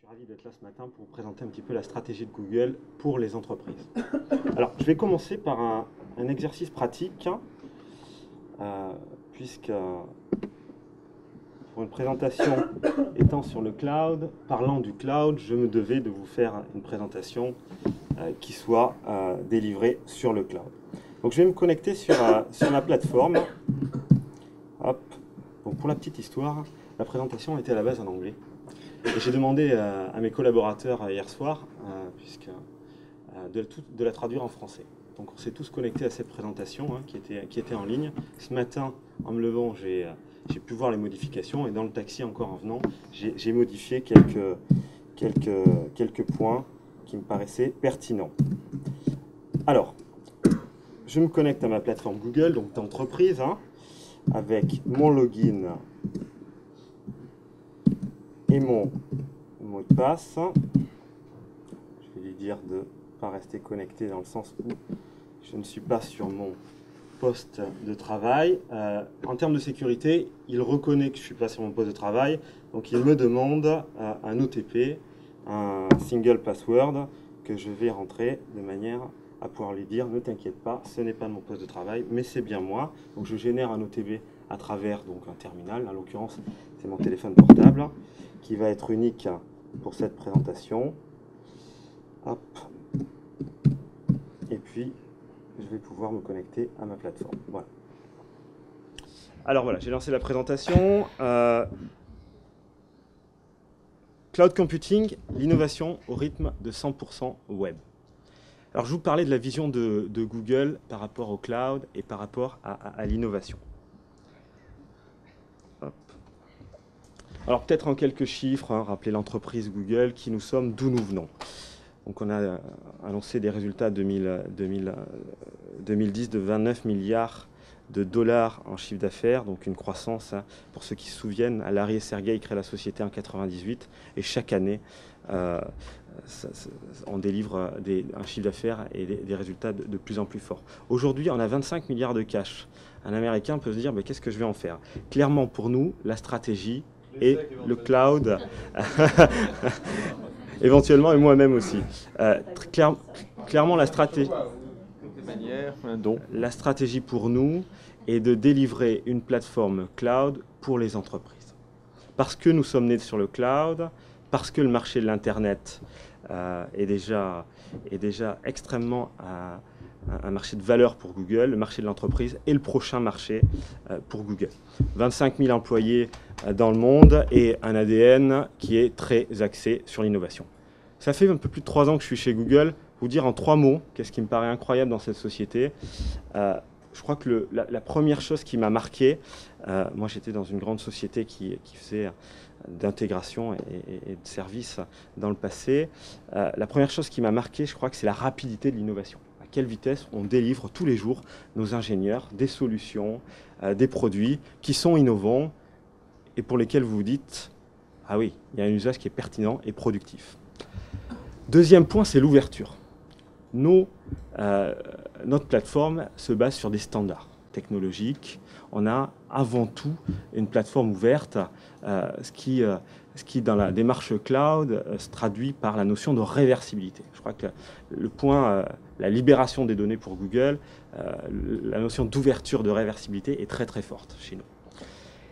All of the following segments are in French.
Ravi d'être là ce matin pour vous présenter un petit peu la stratégie de Google pour les entreprises. Alors, je vais commencer par un exercice pratique, puisque pour une présentation étant sur le cloud, parlant du cloud, je me devais de vous faire une présentation qui soit délivrée sur le cloud. Donc, je vais me connecter sur ma plateforme. Hop. Donc, pour la petite histoire, la présentation était à la base en anglais. Et j'ai demandé à mes collaborateurs hier soir de la traduire en français. Donc on s'est tous connectés à cette présentation qui était en ligne. Ce matin, en me levant, j'ai pu voir les modifications et dans le taxi encore en venant, j'ai modifié quelques points qui me paraissaient pertinents. Alors, je me connecte à ma plateforme Google, donc d'entreprise, avec mon login et mon mot de passe. Je vais lui dire de ne pas rester connecté dans le sens où je ne suis pas sur mon poste de travail. En termes de sécurité, il reconnaît que je ne suis pas sur mon poste de travail, donc il me demande un OTP, un single password, que je vais rentrer de manière à pouvoir lui dire ne t'inquiète pas, ce n'est pas mon poste de travail, mais c'est bien moi. Donc je génère un OTP à travers un terminal, en l'occurrence c'est mon téléphone portable, qui va être unique pour cette présentation. Hop. Et puis, je vais pouvoir me connecter à ma plateforme. Voilà. Alors voilà, j'ai lancé la présentation. Cloud Computing, l'innovation au rythme de 100% web. Alors je vous parlais de la vision de Google par rapport au cloud et par rapport à l'innovation. Alors peut-être en quelques chiffres, rappeler l'entreprise Google, qui nous sommes, d'où nous venons. Donc on a annoncé des résultats 2010 de 29 milliards de dollars en chiffre d'affaires, donc une croissance, pour ceux qui se souviennent, Larry et Sergey créent la société en 1998, et chaque année, on délivre un chiffre d'affaires et des résultats de plus en plus forts. Aujourd'hui, on a 25 milliards de cash. Un Américain peut se dire, mais qu'est-ce que je vais en faire? Clairement, pour nous, la stratégie et le cloud, éventuellement, et moi-même aussi. Clairement, la stratégie pour nous est de délivrer une plateforme cloud pour les entreprises. Parce que nous sommes nés sur le cloud, parce que le marché de l'Internet est déjà extrêmement un marché de valeur pour Google, le marché de l'entreprise est le prochain marché pour Google. 25 000 employés dans le monde et un ADN qui est très axé sur l'innovation. Ça fait un peu plus de 3 ans que je suis chez Google. Vous dire en 3 mots, qu'est-ce qui me paraît incroyable dans cette société. Je crois que la première chose qui m'a marqué, moi j'étais dans une grande société qui faisait d'intégration et de services dans le passé. La première chose qui m'a marqué, je crois que c'est la rapidité de l'innovation. À quelle vitesse on délivre tous les jours, nos ingénieurs, des solutions, des produits qui sont innovants et pour lesquels vous vous dites « Ah oui, il y a un usage qui est pertinent et productif ». Deuxième point, c'est l'ouverture. Notre plateforme se base sur des standards technologiques. On a avant tout une plateforme ouverte, ce qui dans la démarche cloud se traduit par la notion de réversibilité. Je crois que le point, la libération des données pour Google, la notion d'ouverture, de réversibilité est très très forte chez nous.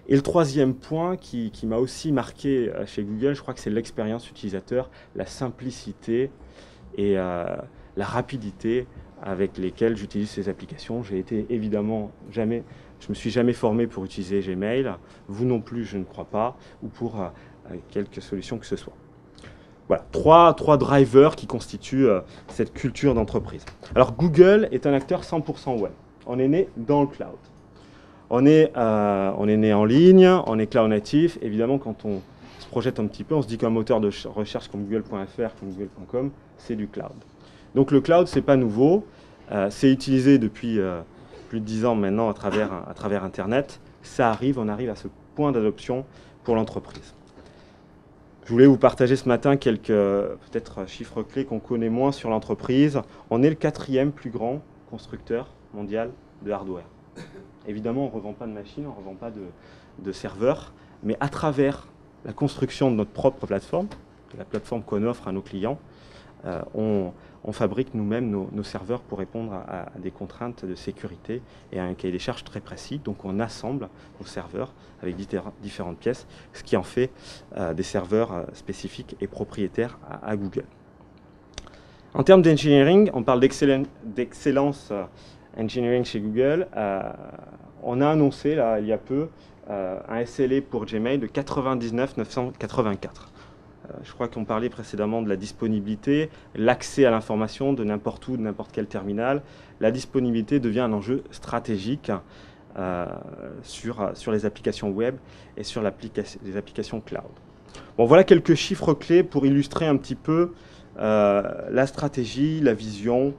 Et le troisième point qui m'a aussi marqué chez Google, je crois que c'est l'expérience utilisateur, la simplicité et la rapidité avec lesquelles j'utilise ces applications. J'ai été évidemment je me suis jamais formé pour utiliser Gmail, vous non plus je ne crois pas, ou pour quelque solution que ce soit. Voilà, trois drivers qui constituent cette culture d'entreprise. Alors Google est un acteur 100% web. On est né dans le cloud. On est né en ligne, on est cloud natif. Évidemment, quand on se projette un petit peu, on se dit qu'un moteur de recherche comme google.fr, comme google.com, c'est du cloud. Donc le cloud, c'est pas nouveau. C'est utilisé depuis plus de 10 ans maintenant à travers Internet. Ça arrive, on arrive à ce point d'adoption pour l'entreprise. Je voulais vous partager ce matin quelques peut-être chiffres clés qu'on connaît moins sur l'entreprise. On est le 4e plus grand constructeur mondial de hardware. Évidemment, on ne revend pas de machines, on ne revend pas de serveurs, mais à travers la construction de notre propre plateforme, la plateforme qu'on offre à nos clients, on fabrique nous-mêmes nos serveurs pour répondre à des contraintes de sécurité et à un cahier des charges très précis. Donc on assemble nos serveurs avec différentes pièces, ce qui en fait des serveurs spécifiques et propriétaires à Google. En termes d'engineering, on parle d'excellence engineering chez Google. On a annoncé là, il y a peu un SLA pour Gmail de 99 984. Je crois qu'on parlait précédemment de la disponibilité, l'accès à l'information de n'importe où, de n'importe quel terminal. La disponibilité devient un enjeu stratégique sur les applications web et sur les applications cloud. Bon, voilà quelques chiffres clés pour illustrer un petit peu la stratégie, la vision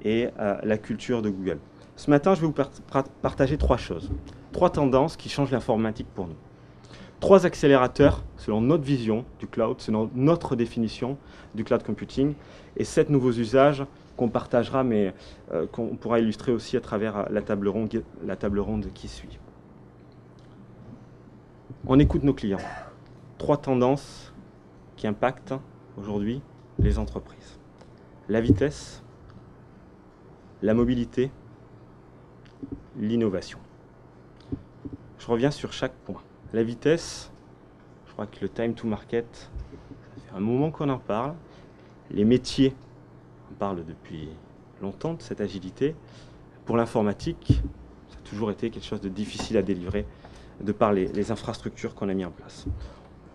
et la culture de Google. Ce matin, je vais vous partager trois choses, trois tendances qui changent l'informatique pour nous. Trois accélérateurs selon notre vision du cloud, selon notre définition du cloud computing, et 7 nouveaux usages qu'on partagera, mais qu'on pourra illustrer aussi à travers la table ronde qui suit. On écoute nos clients. Trois tendances qui impactent aujourd'hui les entreprises. La vitesse, la mobilité, l'innovation. Je reviens sur chaque point. La vitesse, je crois que le time to market, ça fait un moment qu'on en parle. Les métiers, on parle depuis longtemps de cette agilité. Pour l'informatique, ça a toujours été quelque chose de difficile à délivrer de par les infrastructures qu'on a mis en place.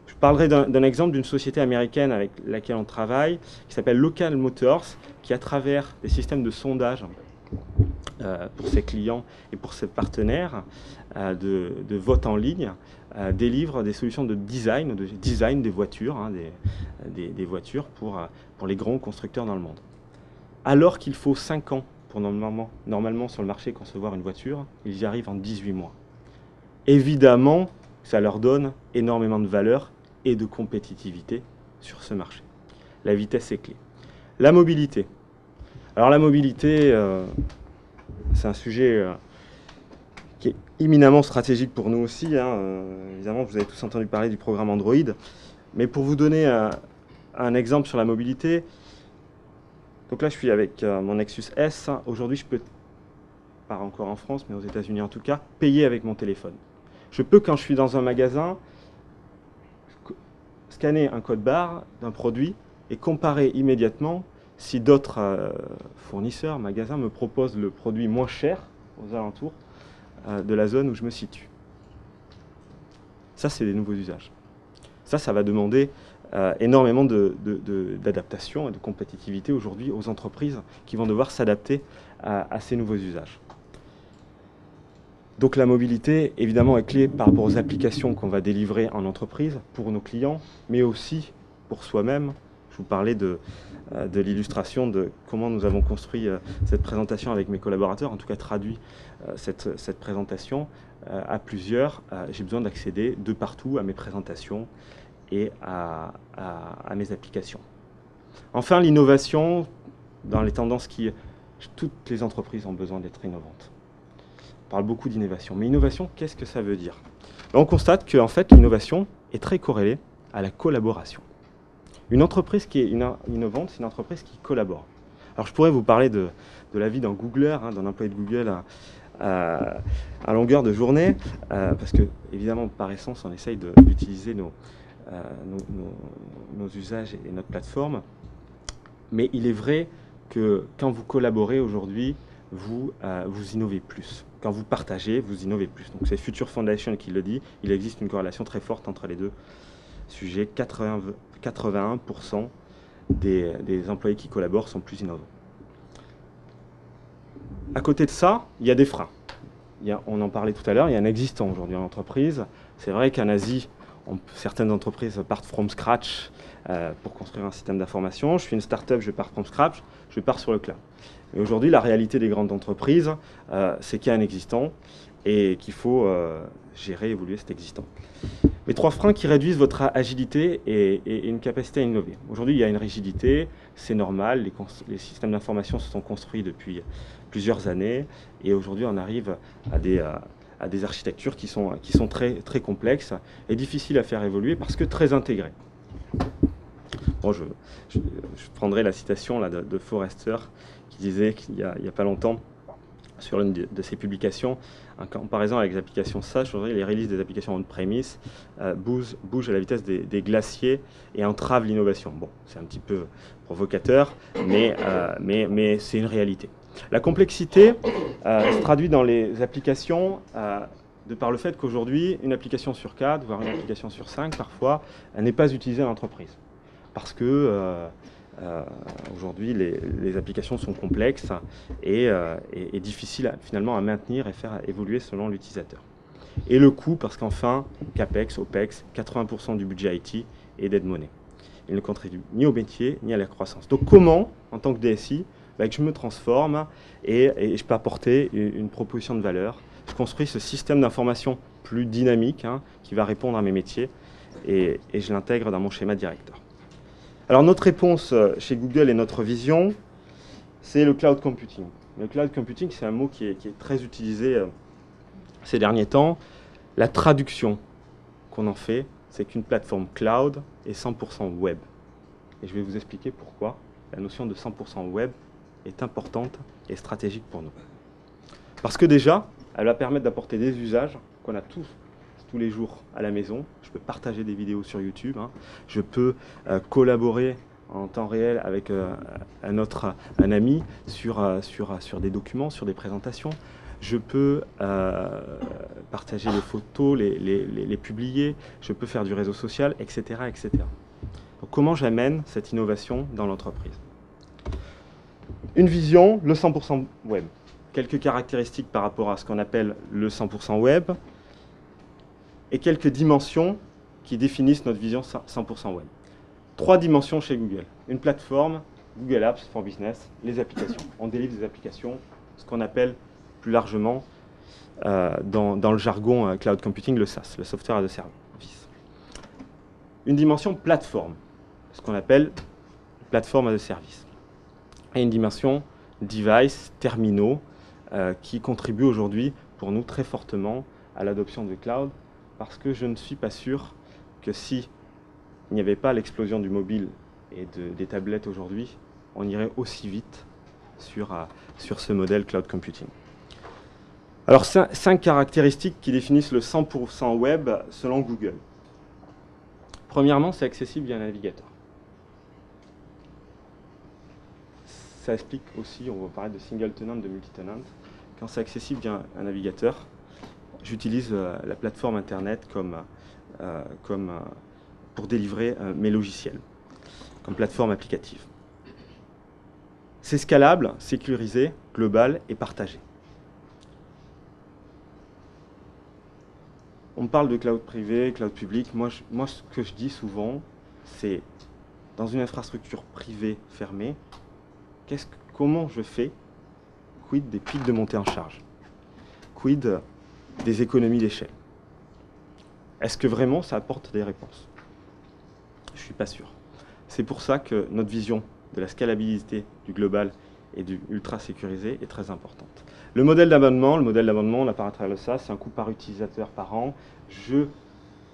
Je parlerai d'un exemple d'une société américaine avec laquelle on travaille, qui s'appelle Local Motors, qui à travers des systèmes de sondage pour ses clients et pour ses partenaires de vote en ligne, délivre des solutions de design des voitures, des voitures pour les grands constructeurs dans le monde. Alors qu'il faut 5 ans pour normalement sur le marché concevoir une voiture, ils y arrivent en 18 mois. Évidemment, ça leur donne énormément de valeur et de compétitivité sur ce marché. La vitesse est clé. La mobilité. Alors la mobilité, c'est un sujet qui est éminemment stratégique pour nous aussi. Évidemment, vous avez tous entendu parler du programme Android. Mais pour vous donner un exemple sur la mobilité, donc là je suis avec mon Nexus S. Aujourd'hui je peux, pas encore en France, mais aux États-Unis en tout cas, payer avec mon téléphone. Je peux, quand je suis dans un magasin, scanner un code barre d'un produit et comparer immédiatement si d'autres fournisseurs, magasins me proposent le produit moins cher aux alentours de la zone où je me situe. Ça, c'est des nouveaux usages. Ça va demander énormément d'adaptation et de compétitivité aujourd'hui aux entreprises qui vont devoir s'adapter à ces nouveaux usages. Donc la mobilité, évidemment, est clé par rapport aux applications qu'on va délivrer en entreprise pour nos clients, mais aussi pour soi-même. Je vous parlais de l'illustration de comment nous avons construit cette présentation avec mes collaborateurs, en tout cas traduit cette présentation à plusieurs. J'ai besoin d'accéder de partout à mes présentations et à mes applications. Enfin, l'innovation, dans les tendances toutes les entreprises ont besoin d'être innovantes. On parle beaucoup d'innovation. Mais innovation, qu'est-ce que ça veut dire? On constate que en fait, l'innovation est très corrélée à la collaboration. Une entreprise qui est innovante, c'est une entreprise qui collabore. Alors je pourrais vous parler de la vie d'un Googler, d'un employé de Google à longueur de journée, parce que évidemment par essence on essaye d'utiliser nos usages et notre plateforme. Mais il est vrai que quand vous collaborez aujourd'hui, vous innovez plus. Quand vous partagez, vous innovez plus. Donc c'est Future Foundation qui le dit, il existe une corrélation très forte entre les deux sujets. 81% des employés qui collaborent sont plus innovants. À côté de ça, il y a des freins. On en parlait tout à l'heure, il y a un existant aujourd'hui en entreprise. C'est vrai qu'en Asie, certaines entreprises partent from scratch pour construire un système d'information. Je suis une start-up, je pars from scratch, je pars sur le cloud. Mais aujourd'hui, la réalité des grandes entreprises, c'est qu'il y a un existant et qu'il faut gérer, évoluer cet existant. Les trois freins qui réduisent votre agilité et une capacité à innover. Aujourd'hui, il y a une rigidité, c'est normal, les systèmes d'information se sont construits depuis plusieurs années et aujourd'hui, on arrive à des architectures qui sont très, très complexes et difficiles à faire évoluer parce que très intégrées. Bon, je prendrai la citation là, de Forrester qui disait qu'il y a pas longtemps, sur l'une de ses publications, en comparaison avec les applications SaaS, aujourd'hui, les releases des applications on-premise bougent à la vitesse des glaciers et entravent l'innovation. Bon, c'est un petit peu provocateur, mais c'est une réalité. La complexité se traduit dans les applications de par le fait qu'aujourd'hui, une application sur 4, voire une application sur 5, parfois, elle n'est pas utilisée en entreprise. Parce que aujourd'hui, les applications sont complexes et difficiles finalement à maintenir et faire évoluer selon l'utilisateur. Et le coût, parce qu'enfin, CAPEX, OPEX, 80% du budget IT est dead money. Il ne contribue ni au métier, ni à la croissance. Donc comment, en tant que DSI, que je me transforme et je peux apporter une proposition de valeur. Je construis ce système d'information plus dynamique qui va répondre à mes métiers et je l'intègre dans mon schéma directeur. Alors notre réponse chez Google et notre vision, c'est le cloud computing. Le cloud computing, c'est un mot qui est très utilisé ces derniers temps. La traduction qu'on en fait, c'est qu'une plateforme cloud est 100% web. Et je vais vous expliquer pourquoi la notion de 100% web est importante et stratégique pour nous. Parce que déjà, elle va permettre d'apporter des usages qu'on a tous les jours à la maison. Je peux partager des vidéos sur YouTube, je peux collaborer en temps réel avec un ami sur des documents, sur des présentations. Je peux partager les photos, les publier, je peux faire du réseau social, etc. etc. Donc, comment j'amène cette innovation dans l'entreprise? Une vision, le 100% web. Quelques caractéristiques par rapport à ce qu'on appelle le 100% web et quelques dimensions qui définissent notre vision 100% web. 3 dimensions chez Google. Une plateforme, Google Apps for Business, les applications. On délivre des applications, ce qu'on appelle plus largement dans le jargon cloud computing, le SaaS, le software as a service. Une dimension plateforme, ce qu'on appelle plateforme as a service. Et une dimension device, terminaux, qui contribuent aujourd'hui pour nous très fortement à l'adoption du cloud, parce que je ne suis pas sûr que si il n'y avait pas l'explosion du mobile et des tablettes aujourd'hui, on irait aussi vite sur ce modèle cloud computing. Alors, 5 caractéristiques qui définissent le 100% web selon Google. Premièrement, c'est accessible via un navigateur. Ça explique aussi, on va parler de single tenant, de multi-tenant. Quand c'est accessible via un navigateur, j'utilise la plateforme Internet pour délivrer mes logiciels, comme plateforme applicative. C'est scalable, sécurisé, global et partagé. On parle de cloud privé, cloud public. Moi, ce que je dis souvent, c'est dans une infrastructure privée fermée, comment je fais? Quid des pics de montée en charge? Quid des économies d'échelle? Est-ce que vraiment ça apporte des réponses? Je ne suis pas sûr. C'est pour ça que notre vision de la scalabilité du global et du ultra sécurisé est très importante. Le modèle d'abonnement, on a parlé à travers ça, c'est un coût par utilisateur par an. Je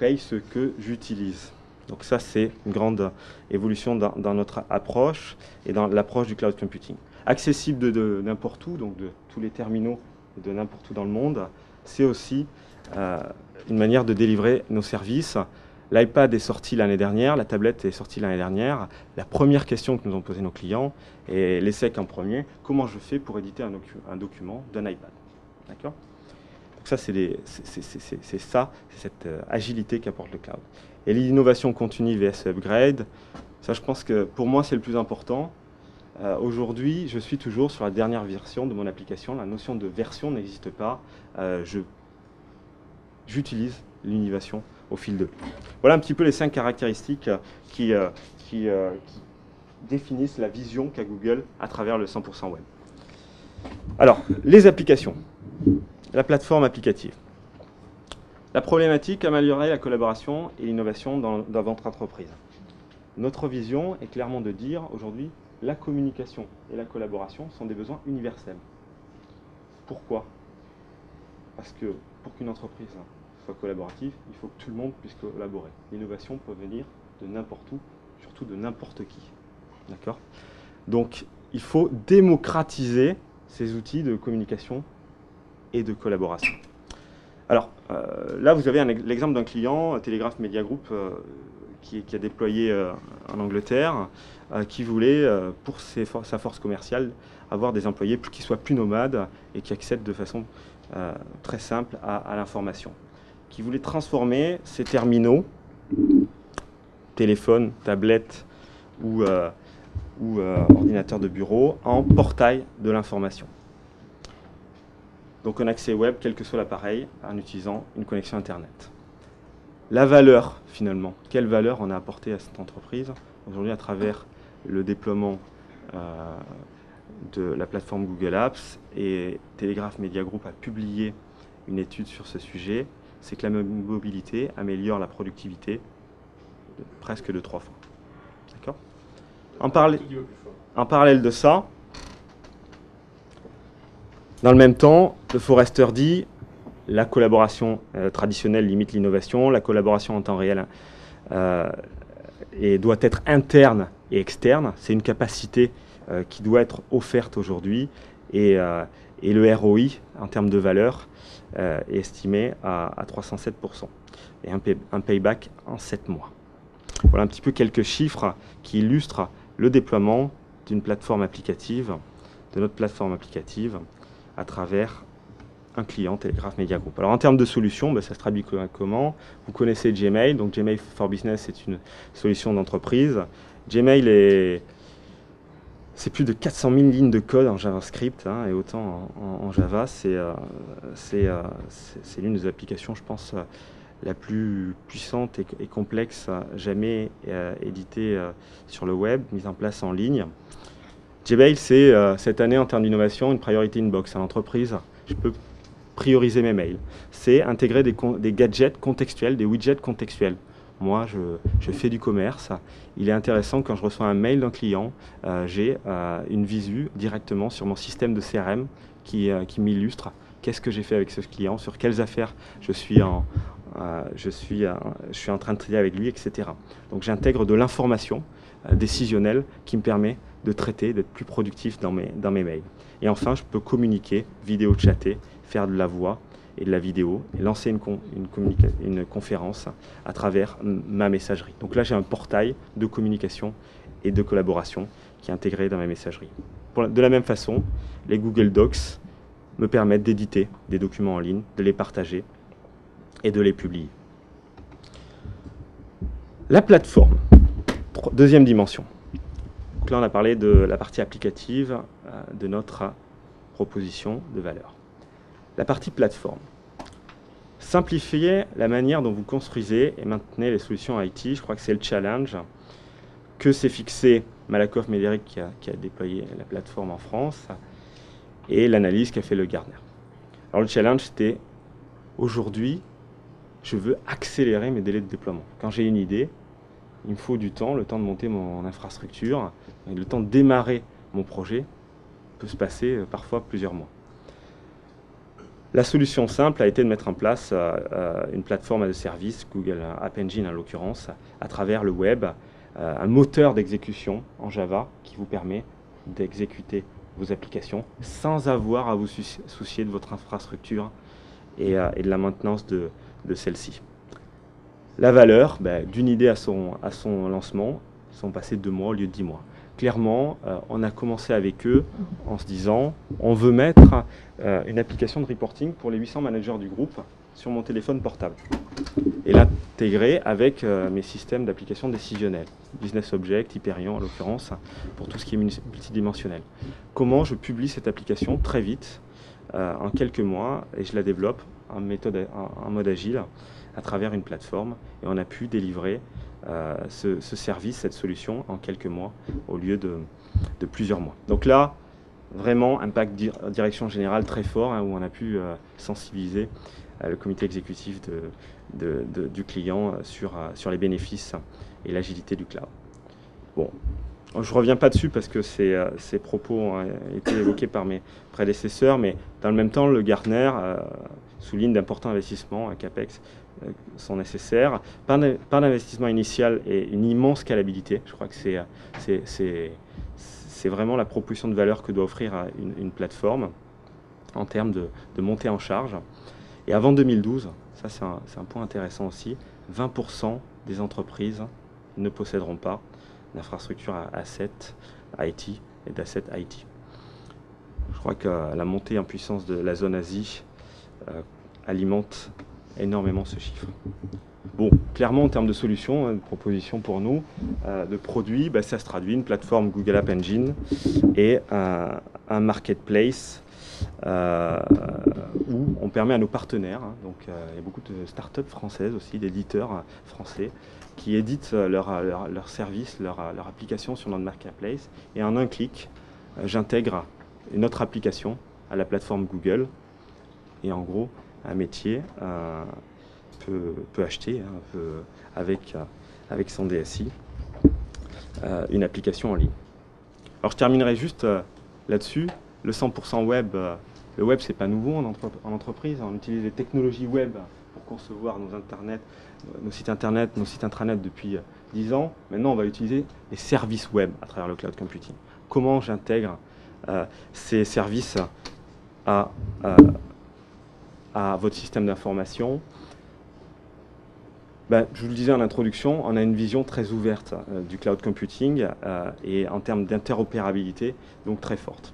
paye ce que j'utilise. Donc ça, c'est une grande évolution dans notre approche et dans l'approche du cloud computing. Accessible de n'importe où, donc de tous les terminaux de n'importe où dans le monde, c'est aussi une manière de délivrer nos services. L'iPad est sorti l'année dernière, la tablette est sortie l'année dernière. La première question que nous ont posé nos clients, et l'ESSEC en premier, comment je fais pour éditer un document d'un iPad? D'accord? Donc ça, c'est cette agilité qu'apporte le cloud. Et l'innovation continue vs upgrade, ça je pense que pour moi c'est le plus important. Aujourd'hui, je suis toujours sur la dernière version de mon application. La notion de version n'existe pas. J'utilise l'innovation au fil de l'eau. Voilà un petit peu les 5 caractéristiques qui définissent la vision qu'a Google à travers le 100% web. Alors, les applications. La plateforme applicative. La problématique, améliorer la collaboration et l'innovation dans votre entreprise. Notre vision est clairement de dire aujourd'hui, la communication et la collaboration sont des besoins universels. Pourquoi? Parce que pour qu'une entreprise soit collaborative, il faut que tout le monde puisse collaborer. L'innovation peut venir de n'importe où, surtout de n'importe qui. D'accord? Donc, il faut démocratiser ces outils de communication et de collaboration. Alors, là, vous avez l'exemple d'un client, Telegraph Media Group, qui a déployé en Angleterre, qui voulait, pour sa force commerciale, avoir des employés qui soient plus nomades et qui accèdent de façon très simple à l'information. Qui voulait transformer ces terminaux, téléphones, tablettes ou ordinateurs de bureau, en portail de l'information. Donc un accès web, quel que soit l'appareil, en utilisant une connexion Internet. La valeur, finalement, quelle valeur on a apporté à cette entreprise aujourd'hui à travers le déploiement de la plateforme Google Apps, et Telegraph Media Group a publié une étude sur ce sujet, c'est que la mobilité améliore la productivité presque de 3 fois. D'accord ? En parallèle de ça, dans le même temps, le Forrester dit la collaboration traditionnelle limite l'innovation, la collaboration en temps réel et doit être interne et externe. C'est une capacité qui doit être offerte aujourd'hui et le ROI en termes de valeur est estimé à 307% et un payback en 7 mois. Voilà un petit peu quelques chiffres qui illustrent le déploiement d'une plateforme applicative, de notre plateforme applicative, à travers un client Telegraph Media Group. Alors en termes de solutions, ça se traduit comment? Vous connaissez Gmail, donc Gmail for Business, c'est une solution d'entreprise. Gmail, c'est plus de 400 000 lignes de code en JavaScript, et autant en Java. C'est l'une des applications, je pense, la plus puissante et complexe jamais éditée sur le web, mise en place en ligne. Gmail, c'est cette année, en termes d'innovation, une priority inbox à l'entreprise. Je peux prioriser mes mails. C'est intégrer des gadgets contextuels, des widgets contextuels. Moi, je fais du commerce. Il est intéressant, quand je reçois un mail d'un client, j'ai une visu directement sur mon système de CRM qui m'illustre qu'est-ce que j'ai fait avec ce client, sur quelles affaires je suis en train de traiter avec lui, etc. Donc j'intègre de l'information décisionnelle qui me permet de traiter, d'être plus productif dans mes mails. Et enfin, je peux communiquer, vidéo chatter, faire de la voix et de la vidéo, et lancer une conférence à travers ma messagerie. Donc là, j'ai un portail de communication et de collaboration qui est intégré dans ma messagerie. De la même façon, les Google Docs me permettent d'éditer des documents en ligne, de les partager et de les publier. La plateforme, deuxième dimension. Donc là, on a parlé de la partie applicative de notre proposition de valeur. La partie plateforme. Simplifier la manière dont vous construisez et maintenez les solutions IT, je crois que c'est le challenge que s'est fixé Malakoff Médéric qui a déployé la plateforme en France, et l'analyse qu'a fait le Gartner. Alors le challenge, c'était aujourd'hui, je veux accélérer mes délais de déploiement. Quand j'ai une idée, il me faut du temps, le temps de monter mon infrastructure, et le temps de démarrer mon projet peut se passer parfois plusieurs mois. La solution simple a été de mettre en place une plateforme de service, Google App Engine en l'occurrence, à travers le web, un moteur d'exécution en Java qui vous permet d'exécuter vos applications sans avoir à vous soucier de votre infrastructure et de la maintenance de celle-ci. La valeur, d'une idée à son lancement, sont passés 2 mois au lieu de 10 mois. Clairement, on a commencé avec eux en se disant on veut mettre une application de reporting pour les 800 managers du groupe sur mon téléphone portable et l'intégrer avec mes systèmes d'application décisionnelle, Business Object, Hyperion en l'occurrence, pour tout ce qui est multidimensionnel. Comment je publie cette application très vite, en quelques mois, et je la développe en mode agile à travers une plateforme, et on a pu délivrer ce service, cette solution en quelques mois au lieu de plusieurs mois. Donc là, vraiment, impact direction générale très fort, où on a pu sensibiliser le comité exécutif du client sur les bénéfices et l'agilité du cloud. Bon, je ne reviens pas dessus parce que ces propos ont été évoqués par mes prédécesseurs, mais dans le même temps, le Gartner souligne d'importants investissements, un CAPEX sont nécessaires, pas d'investissement initial et une immense scalabilité. Je crois que c'est vraiment la proposition de valeur que doit offrir une plateforme en termes de montée en charge. Et avant 2012, ça c'est un point intéressant aussi, 20% des entreprises ne posséderont pas d'infrastructure asset IT et d'asset IT. Je crois que la montée en puissance de la zone Asie alimente énormément ce chiffre. Bon, clairement en termes de solutions, de propositions pour nous, de produits, ça se traduit une plateforme Google App Engine et un marketplace où on permet à nos partenaires, donc il y a beaucoup de startups françaises aussi, d'éditeurs français, qui éditent leurs services, leur application sur notre marketplace, et en un clic, j'intègre une autre application à la plateforme Google, et en gros, un métier peut acheter avec son DSI une application en ligne. Alors je terminerai juste là-dessus. Le 100% web, le web c'est pas nouveau en entreprise. On utilise les technologies web pour concevoir nos sites internet, nos sites intranet depuis 10 ans. Maintenant on va utiliser les services web à travers le cloud computing. Comment j'intègre ces services à votre système d'information? Je vous le disais en introduction, on a une vision très ouverte du cloud computing et en termes d'interopérabilité, donc très forte.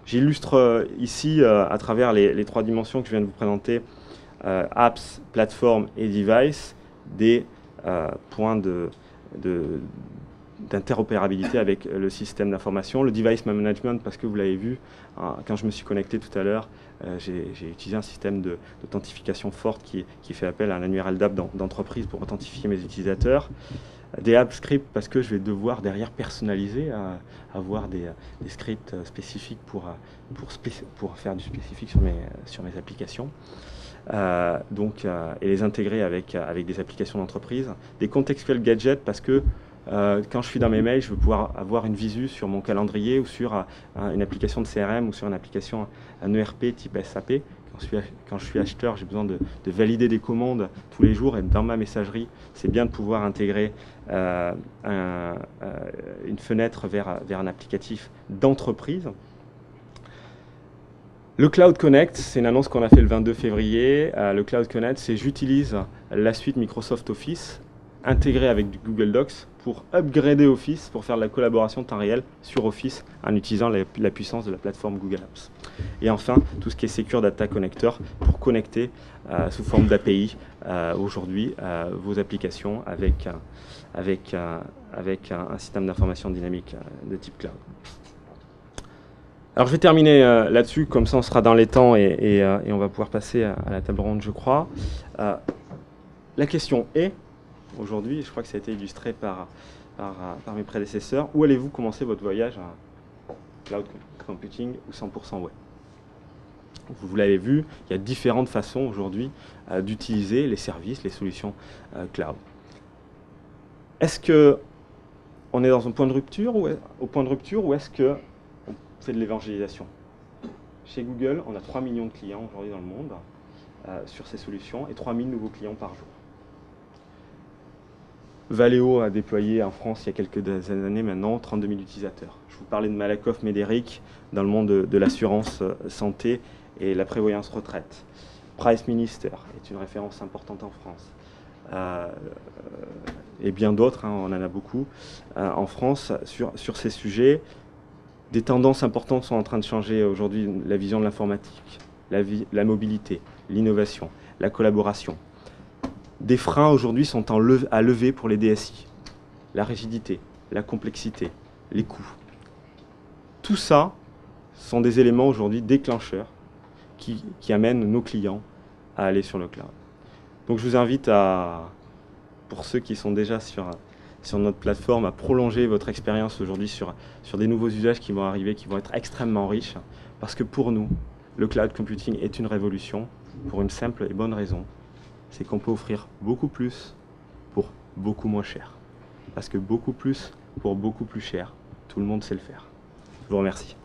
J'illustre ici, à travers les trois dimensions que je viens de vous présenter, apps, plateforme et device, des points d'interopérabilité avec le système d'information. Le device management, parce que vous l'avez vu, quand je me suis connecté tout à l'heure, j'ai utilisé un système d'authentification forte qui fait appel à un URL d'app d'entreprise pour authentifier mes utilisateurs. Des app scripts, parce que je vais devoir derrière personnaliser, avoir des scripts spécifiques pour faire du spécifique sur mes applications. Et les intégrer avec des applications d'entreprise. Des contextuels gadgets, parce que quand je suis dans mes mails, je veux pouvoir avoir une visu sur mon calendrier ou sur une application de CRM ou sur une application, un ERP type SAP. Quand je suis acheteur, j'ai besoin de valider des commandes tous les jours, et dans ma messagerie, c'est bien de pouvoir intégrer une fenêtre vers un applicatif d'entreprise. Le Cloud Connect, c'est une annonce qu'on a fait le 22 février. Le Cloud Connect, c'est j'utilise la suite Microsoft Office intégrée avec du Google Docs pour upgrader Office, pour faire de la collaboration temps réel sur Office en utilisant la puissance de la plateforme Google Apps. Et enfin, tout ce qui est Secure Data Connector pour connecter sous forme d'API aujourd'hui vos applications avec un système d'information dynamique de type cloud. Alors je vais terminer là-dessus, comme ça on sera dans les temps et on va pouvoir passer à la table ronde, je crois. La question est, aujourd'hui, je crois que ça a été illustré par mes prédécesseurs, où allez-vous commencer votre voyage à cloud computing ou 100% web? Vous l'avez vu, il y a différentes façons aujourd'hui d'utiliser les services, les solutions cloud. Est-ce qu'on est dans un point de rupture ou est-ce qu'on fait de l'évangélisation? Chez Google, on a 3 millions de clients aujourd'hui dans le monde sur ces solutions et 3000 nouveaux clients par jour. Valeo a déployé en France il y a quelques années maintenant 32 000 utilisateurs. Je vous parlais de Malakoff Médéric dans le monde de l'assurance santé et la prévoyance retraite. Price Minister est une référence importante en France. Et bien d'autres, on en a beaucoup en France sur ces sujets. Des tendances importantes sont en train de changer aujourd'hui, la vision de l'informatique, la mobilité, l'innovation, la collaboration. Des freins aujourd'hui sont à lever pour les DSI. La rigidité, la complexité, les coûts. Tout ça sont des éléments aujourd'hui déclencheurs qui amènent nos clients à aller sur le cloud. Donc je vous invite pour ceux qui sont déjà sur notre plateforme, à prolonger votre expérience aujourd'hui sur des nouveaux usages qui vont arriver, qui vont être extrêmement riches. Parce que pour nous, le cloud computing est une révolution pour une simple et bonne raison. C'est qu'on peut offrir beaucoup plus pour beaucoup moins cher. Parce que beaucoup plus pour beaucoup plus cher, tout le monde sait le faire. Je vous remercie.